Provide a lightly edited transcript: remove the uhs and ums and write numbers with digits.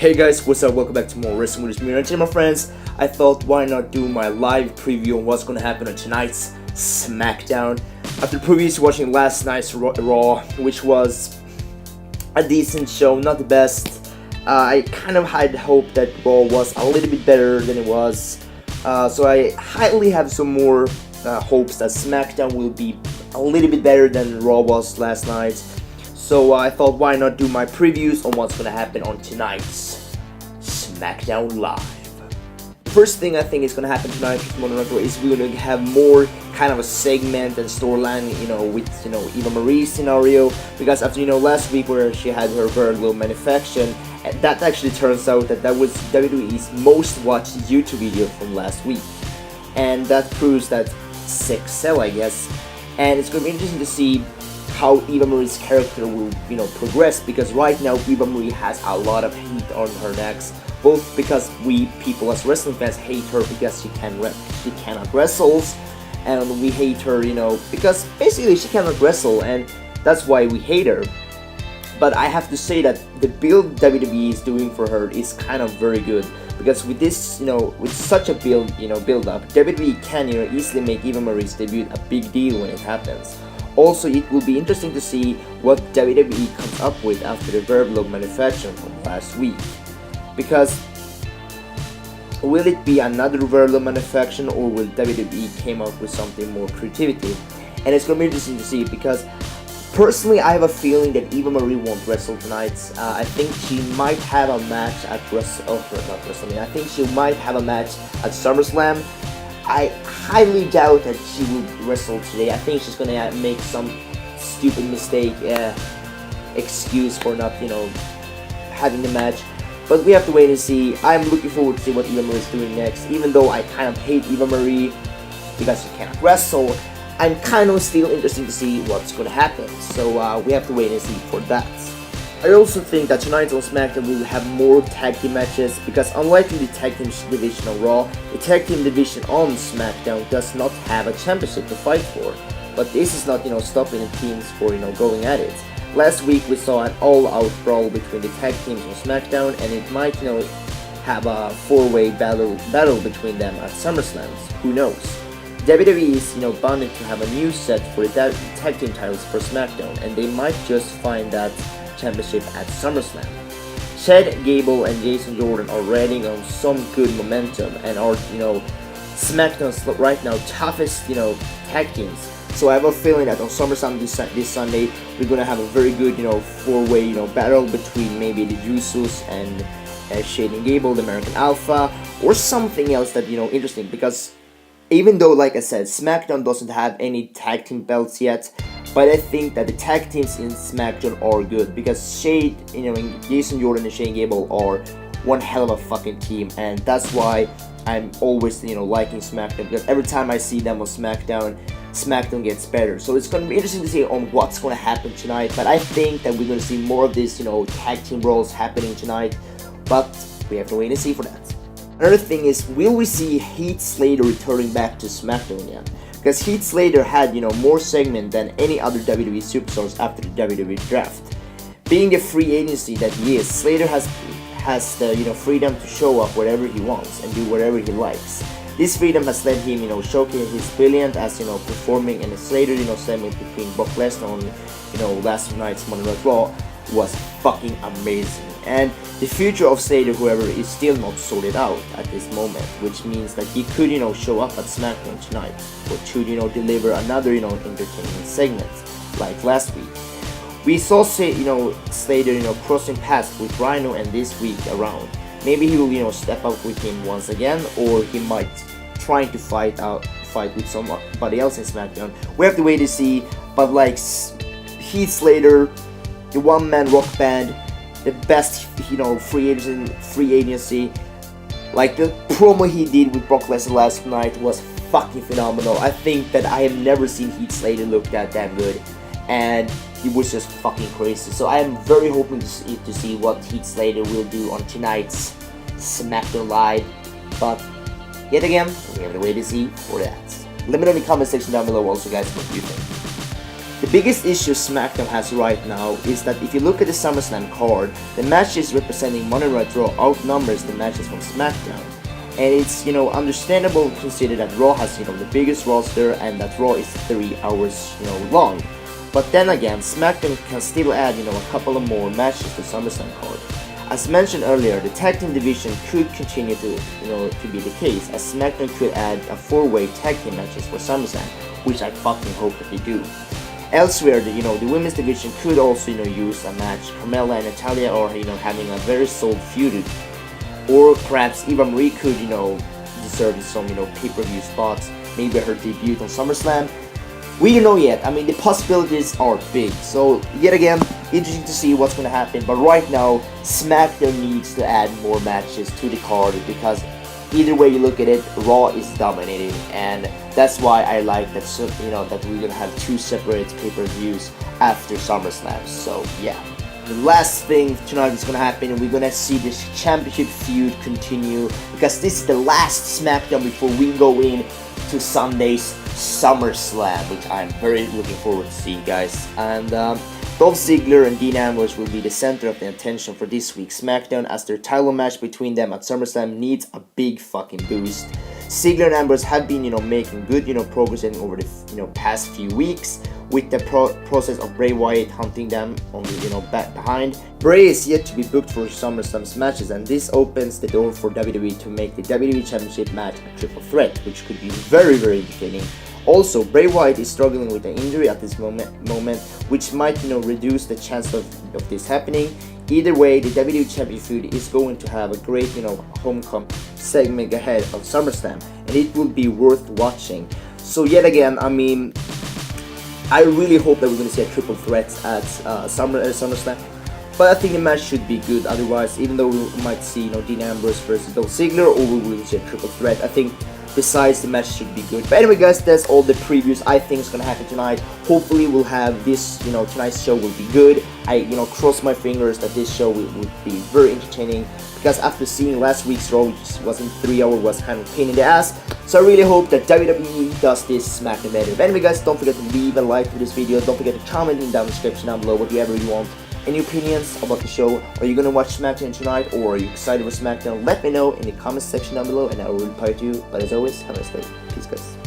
Hey guys, what's up? Welcome back to more Wrestling with me. And today, my friends, I thought why not do my live preview on what's going to happen on tonight's SmackDown. After previously watching last night's Raw, which was a decent show, not the best. I kind of had hope that Raw was a little bit better than it was. So I highly have some more hopes that SmackDown will be a little bit better than Raw was last night. So I thought why not do my previews on what's going to happen on tonight's SmackDown Live. First thing I think is going to happen tonight is we're going to have more kind of a segment and storyline, with, Eva Marie's scenario. Because after, last week where she had her very low manufacturing, that actually turns out that was WWE's most watched YouTube video from last week. And that proves that sick sell, I guess. And it's going to be interesting to see how Eva Marie's character will, progress, because right now Eva Marie has a lot of heat on her necks, both because we people as wrestling fans hate her because she cannot wrestle, and we hate her, because basically she cannot wrestle, and that's why we hate her. But I have to say that the build WWE is doing for her is kind of very good, because with this, with such a build up, WWE can, easily make Eva Marie's debut a big deal when it happens. Also, it will be interesting to see what WWE comes up with after the very low manufacturing from last week. Because will it be another very low manufacturing, or will WWE come up with something more creativity? And it's going to be interesting to see, because personally I have a feeling that Eva Marie won't wrestle tonight. I think she might have a match at I think she might have a match at SummerSlam. I highly doubt that she will wrestle today. I think she's gonna make some stupid mistake, excuse for not, having the match. But we have to wait and see. I'm looking forward to see what Eva Marie is doing next. Even though I kind of hate Eva Marie because she cannot wrestle, I'm kind of still interested to see what's gonna happen. So we have to wait and see for that. I also think that tonight on SmackDown we will have more tag team matches, because unlike in the tag team division on Raw, the tag team division on SmackDown does not have a championship to fight for. But this is not, stopping the teams for, going at it. Last week we saw an all-out brawl between the tag teams on SmackDown, and it might, have a four-way battle between them at SummerSlam. Who knows? WWE is, bound to have a new set for the tag team titles for SmackDown, and they might just find that championship at SummerSlam. Chad Gable and Jason Jordan are riding on some good momentum and are, SmackDown's right now toughest, tag teams. So I have a feeling that on SummerSlam this Sunday we're gonna have a very good, four-way, battle between maybe the Usos and Chad and Gable, the American Alpha, or something else that interesting. Because even though, like I said, SmackDown doesn't have any tag team belts yet, but I think that the tag teams in SmackDown are good, because Jason Jordan and Shane Gable are one hell of a fucking team, and that's why I'm always, liking SmackDown, because every time I see them on SmackDown, SmackDown gets better. So it's going to be interesting to see on what's going to happen tonight, but I think that we're going to see more of this, tag team roles happening tonight, but we have to wait and see for that. Another thing is, will we see Heath Slater returning back to SmackDown again? Because Heath Slater had, more segment than any other WWE superstars after the WWE draft. Being the free agency that he is, Slater has the, freedom to show up wherever he wants and do whatever he likes. This freedom has let him, showcase his brilliance as, performing in the Slater, segment between Brock Lesnar on, last night's Monday Night Raw was fucking amazing. And the future of Slater, however, is still not sorted out at this moment, which means that he could, show up at SmackDown tonight, or should, deliver another, entertaining segment, like last week. We saw, Slater, crossing paths with Rhino, and this week around, maybe he will, step up with him once again, or he might try to fight with somebody else in SmackDown. We have to wait to see, but like Heath Slater, the one-man rock band, the best, free agency. Like the promo he did with Brock Lesnar last night was fucking phenomenal. I think that I have never seen Heath Slater look that damn good, and he was just fucking crazy. So I am very hoping to see what Heath Slater will do on tonight's SmackDown Live. But yet again, we have to wait to see for that. Let me know in the comment section down below also, guys, what you think. The biggest issue SmackDown has right now is that if you look at the SummerSlam card, the matches representing Monday Night Raw outnumbers the matches from SmackDown. And it's, understandable to consider that Raw has, the biggest roster and that Raw is 3 hours, long. But then again, SmackDown can still add, a couple of more matches to SummerSlam card. As mentioned earlier, the tag team division could continue to, to be the case, as SmackDown could add a 4-way tag team matches for SummerSlam, which I fucking hope that they do. Elsewhere, the women's division could also, use a match. Carmella and Natalya are, having a very solid feud. Or perhaps Eva Marie could, deserve some, pay-per-view spots. Maybe her debut on SummerSlam. We don't know yet. I mean, the possibilities are big. So, yet again, interesting to see what's going to happen. But right now, SmackDown needs to add more matches to the card because either way you look at it, Raw is dominating. And that's why I like that, that we're going to have 2 separate pay-per-views after SummerSlam. So, yeah. The last thing tonight is going to happen, and we're going to see this championship feud continue because this is the last SmackDown before we go in to Sunday's SummerSlam, which I'm very looking forward to see, guys. And Dolph Ziggler and Dean Ambrose will be the center of the attention for this week's SmackDown, as their title match between them at SummerSlam needs a big fucking boost. Ziggler and Ambrose have been, making good, progress over the, past few weeks, with the process of Bray Wyatt hunting them on the, back behind. Bray is yet to be booked for SummerSlam's matches, and this opens the door for WWE to make the WWE Championship match a triple threat, which could be very, very entertaining. Also, Bray Wyatt is struggling with an injury at this moment, which might, reduce the chance of this happening. Either way, the WWE Champion feud is going to have a great, homecoming segment ahead of SummerSlam, and it will be worth watching. So yet again, I mean, I really hope that we're going to see a triple threat at SummerSlam. But I think the match should be good. Otherwise, even though we might see, Dean Ambrose versus Dolph Ziggler, or we will see a triple threat, I think besides the match should be good. But anyway, guys, that's all the previews I think is gonna happen tonight. Hopefully we'll have this, tonight's show will be good. I, cross my fingers that this show would be very entertaining, because after seeing last week's Raw, which wasn't 3 hours, was kind of a pain in the ass. So I really hope that WWE does this SmackDown better. But anyway, guys, don't forget to leave a like for this video. Don't forget to comment in the description down below whatever you want. Any opinions about the show? Are you gonna watch SmackDown tonight, or are you excited for SmackDown? Let me know in the comment section down below, and I will reply to you. But as always, have a nice day. Peace, guys.